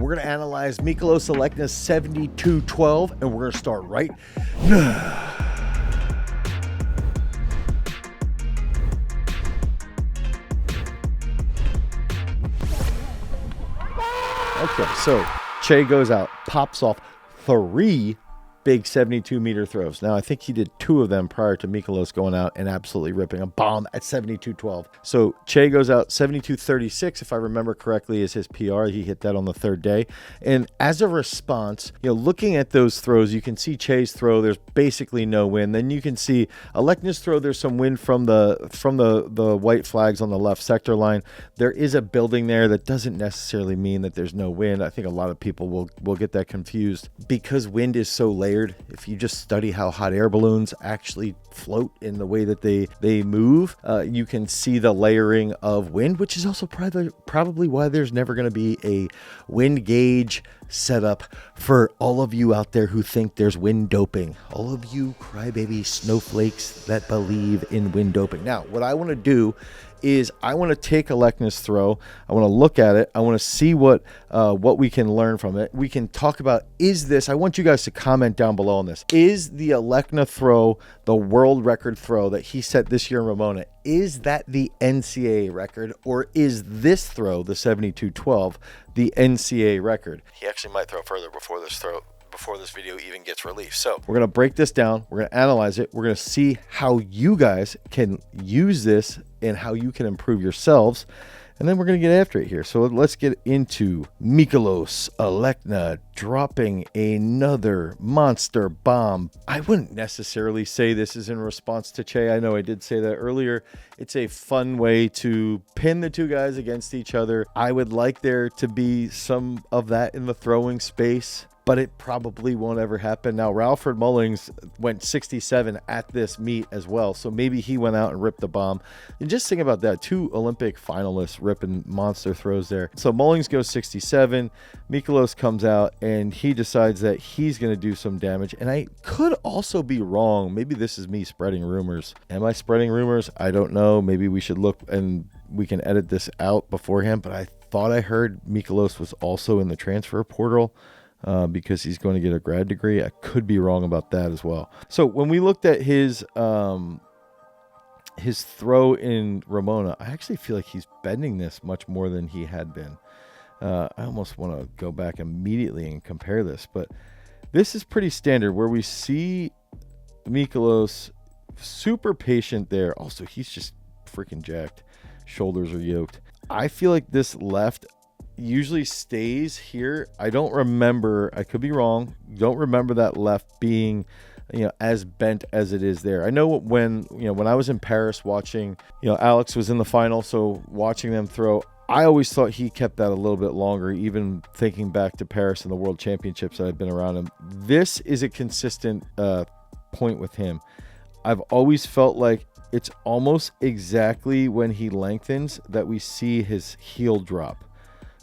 we're going to analyze Mykolas Alekna's 7212, and we're going to start right now. Okay, so Che goes out, pops off 3 big 72-meter throws. Now, I think he did 2 of them prior to Mykolas going out and absolutely ripping a bomb at 72-12. So Che goes out 72-36, if I remember correctly, is his PR. He hit that on the 3rd day. And as a response, looking at those throws, you can see Che's throw, there's basically no wind. Then you can see Alekna's throw, there's some wind from the white flags on the left sector line. There is a building there. That doesn't necessarily mean that there's no wind. I think a lot of people will get that confused because wind is so layered. If you just study how hot air balloons actually float in the way that they move, you can see the layering of wind, which is also probably why there's never going to be a wind gauge set up for all of you out there who think there's wind doping. All of you crybaby snowflakes that believe in wind doping. Now, what I want to do is I want to take Alekna's throw. I want to look at it. I want to see what we can learn from it. We can talk about, I want you guys to comment down below on this. Is the Alekna throw the world record throw that he set this year in Ramona? Is that the NCAA record, or is this throw, the 72-12, the NCAA record? He actually might throw further before this video even gets released. So we're going to break this down. We're going to analyze it. We're going to see how you guys can use this and how you can improve yourselves. And then we're going to get after it here. So let's get into Mykolas Alekna dropping another monster bomb. I wouldn't necessarily say this is in response to Che. I know I did say that earlier. It's a fun way to pin the 2 guys against each other. I would like there to be some of that in the throwing space, but it probably won't ever happen. Now, Ralford Mullings went 67 at this meet as well, so maybe he went out and ripped the bomb. And just think about that, 2 Olympic finalists ripping monster throws there. So Mullings goes 67, Mykolas comes out, and he decides that he's going to do some damage. And I could also be wrong. Maybe this is me spreading rumors. Am I spreading rumors? I don't know. Maybe we should look and we can edit this out beforehand, but I thought I heard Mykolas was also in the transfer portal. Because he's going to get a grad degree. I could be wrong about that as well. So when we looked at his throw in Ramona, I actually feel like he's bending this much more than he had been. I almost want to go back immediately and compare this, but this is pretty standard where we see Mykolas super patient there. Also, he's just freaking jacked. Shoulders are yoked. I feel like this left usually stays here. I don't remember, I could be wrong, don't remember that left being as bent as it is there. I know when I was in Paris watching, Alex was in the final, so watching them throw, I always thought he kept that a little bit longer, even thinking back to Paris and the World Championships that I've been around him. This is a consistent point with him. I've always felt like it's almost exactly when he lengthens that we see his heel drop.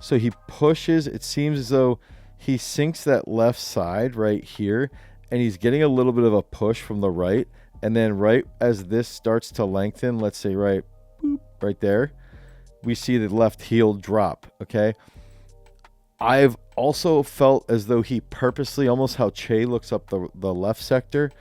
So he pushes, it seems as though he sinks that left side right here, and he's getting a little bit of a push from the right. And then right as this starts to lengthen, let's say right there, we see the left heel drop, okay? I've also felt as though he purposely, almost how Che looks up the left sector,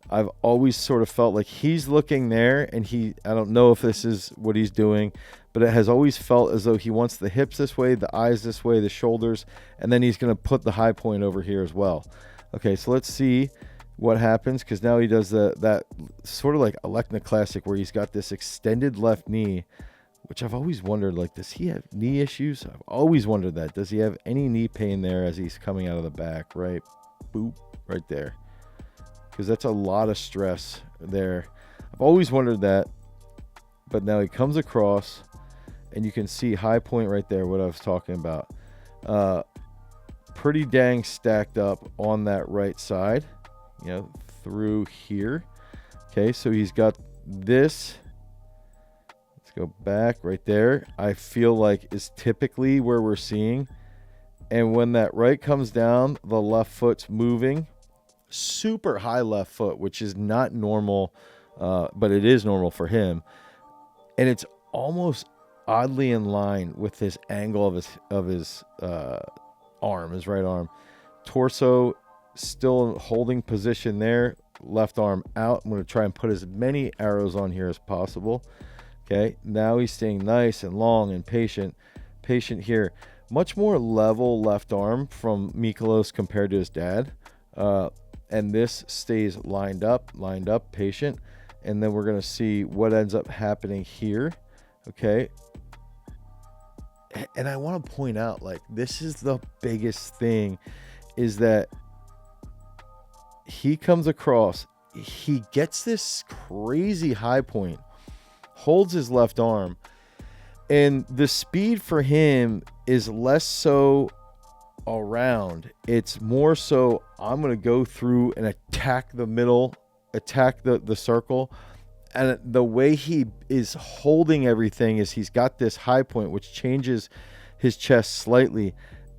I've always sort of felt like he's looking there, and I don't know if this is what he's doing, but it has always felt as though he wants the hips this way, the eyes this way, the shoulders, and then he's going to put the high point over here as well. Okay, so let's see what happens, because now he does that sort of like Alekna Classic where he's got this extended left knee, which I've always wondered, like, does he have knee issues? I've always wondered that. Does he have any knee pain there as he's coming out of the back? Right, boop, right there. Because that's a lot of stress there. I've always wondered that, but now he comes across, and you can see high point right there, what I was talking about. Pretty dang stacked up on that right side, through here. Okay, so he's got this. Let's go back right there. I feel like is typically where we're seeing. And when that right comes down, the left foot's moving. Super high left foot, which is not normal, but it is normal for him. And it's almost oddly in line with this angle of his arm, his right arm. Torso still holding position there. Left arm out. I'm going to try and put as many arrows on here as possible. Okay, now he's staying nice and long and patient. Patient here. Much more level left arm from Mykolas compared to his dad. And this stays lined up, patient. And then we're going to see what ends up happening here. Okay. And I want to point out, like, this is the biggest thing, is that he comes across, he gets this crazy high point, holds his left arm, and the speed for him is less so around. It's more so, I'm going to go through and attack the middle, attack the circle. And the way he is holding everything is he's got this high point, which changes his chest slightly.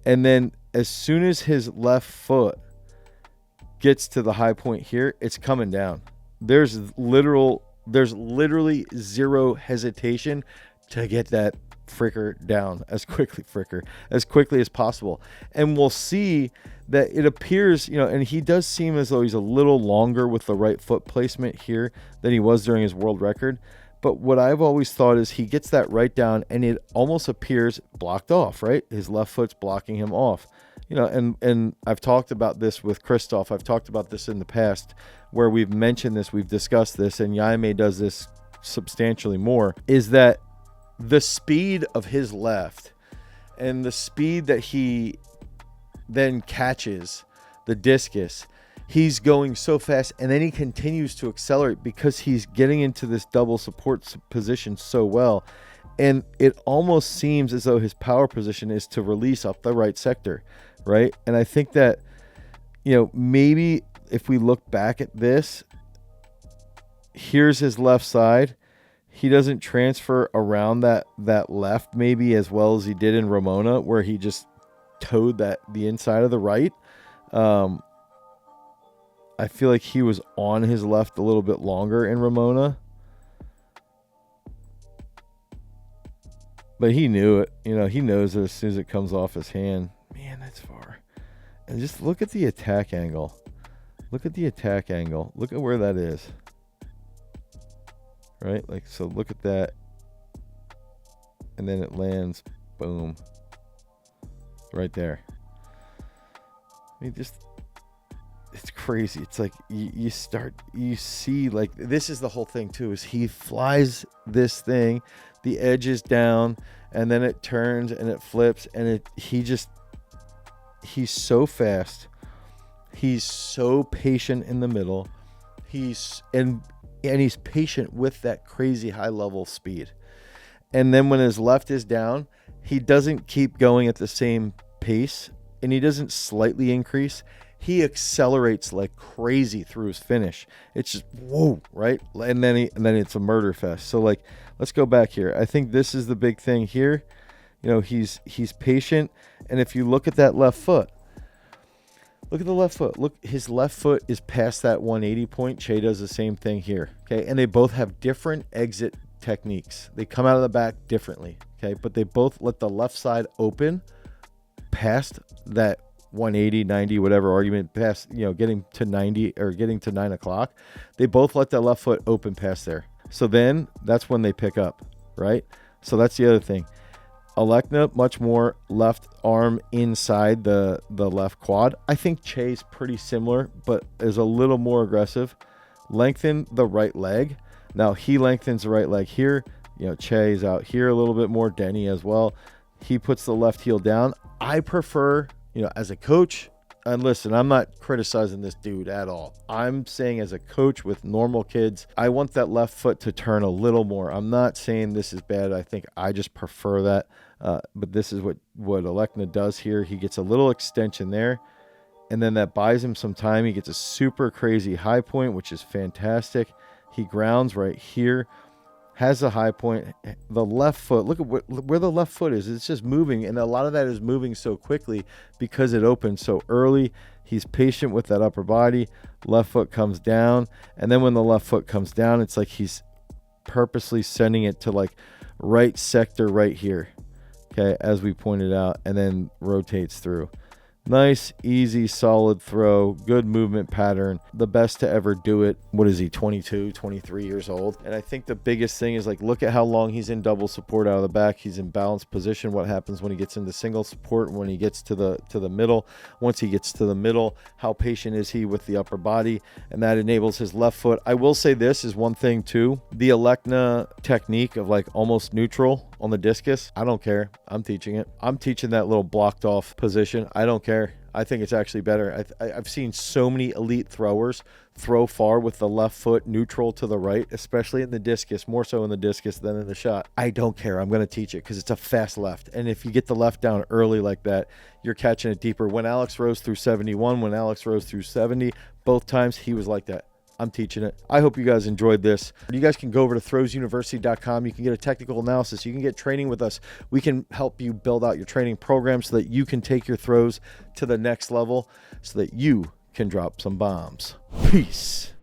And then as soon as his left foot gets to the high point here, it's coming down. There's literally zero hesitation to get that fricker down as quickly as possible. And we'll see that it appears, and he does seem as though he's a little longer with the right foot placement here than he was during his world record. But what I've always thought is he gets that right down and it almost appears blocked off, right? His left foot's blocking him off. And I've talked about this with Christoph. I've talked about this in the past where we've mentioned this, we've discussed this, and Jaime does this substantially more, is that the speed of his left and the speed that he then catches the discus, he's going so fast, and then he continues to accelerate because he's getting into this double support position so well. And it almost seems as though his power position is to release up the right sector, right? And I think that, maybe if we look back at this, here's his left side. He doesn't transfer around that left maybe as well as he did in Ramona, where he just towed the inside of the right. I feel like he was on his left a little bit longer in Ramona. But he knew it. He knows it as soon as it comes off his hand. Man, that's far. And just look at the attack angle. Look at where that is. Right? So look at that. And then it lands. Boom. Right there. It's crazy. It's like you see, like, this is the whole thing too, is he flies this thing, the edge is down, and then it turns and it flips, and he's so fast. He's so patient in the middle. He's patient with that crazy high level speed. And then when his left is down, he doesn't keep going at the same pace, and he doesn't slightly increase. He accelerates like crazy through his finish. It's just whoa, right? And then it's a murder fest. So, like, let's go back here. I think this is the big thing here. He's patient, and if you look at that left foot, look at the left foot. Look, his left foot is past that 180 point. Che does the same thing here. Okay, and they both have different exit techniques. They come out of the back differently. Okay, but they both let the left side open past that 180, 90, whatever argument, past, getting to 90 or getting to 9 o'clock. They both let that left foot open past there. So then that's when they pick up, right? So that's the other thing. Alekna, much more left arm inside the left quad. I think Che's pretty similar, but is a little more aggressive. Lengthen the right leg. Now he lengthens the right leg here. Che's out here a little bit more. Denny as well. He puts the left heel down. I prefer, as a coach, and listen, I'm not criticizing this dude at all. I'm saying as a coach with normal kids, I want that left foot to turn a little more. I'm not saying this is bad. I think I just prefer that. But this is what Alekna does here. He gets a little extension there, and then that buys him some time. He gets a super crazy high point, which is fantastic. He grounds right here, has a high point. The left foot, look at where the left foot is. It's just moving, and a lot of that is moving so quickly because it opened so early. He's patient with that upper body. Left foot comes down, and then when the left foot comes down, it's like he's purposely sending it to like right sector right here, okay, as we pointed out, and then rotates through. Nice, easy, solid throw, good movement pattern. The best to ever do it. What is he, 22, 23 years old? And I think the biggest thing is, like, look at how long he's in double support out of the back. He's in balanced position. What happens when he gets into single support, when he gets to the middle? Once he gets to the middle, how patient is he with the upper body? And that enables his left foot. I will say this is one thing too. The Alekna technique of like almost neutral on the discus, I don't care. I'm teaching it. I'm teaching that little blocked off position. I don't care. I think it's actually better. I've seen so many elite throwers throw far with the left foot neutral to the right, especially in the discus, more so in the discus than in the shot. I don't care. I'm going to teach it because it's a fast left. And if you get the left down early like that, you're catching it deeper. When Alex rose through 71, when Alex rose through 70, both times he was like that. I'm teaching it. I hope you guys enjoyed this. You guys can go over to throwsuniversity.com. You can get a technical analysis. You can get training with us. We can help you build out your training program so that you can take your throws to the next level so that you can drop some bombs. Peace.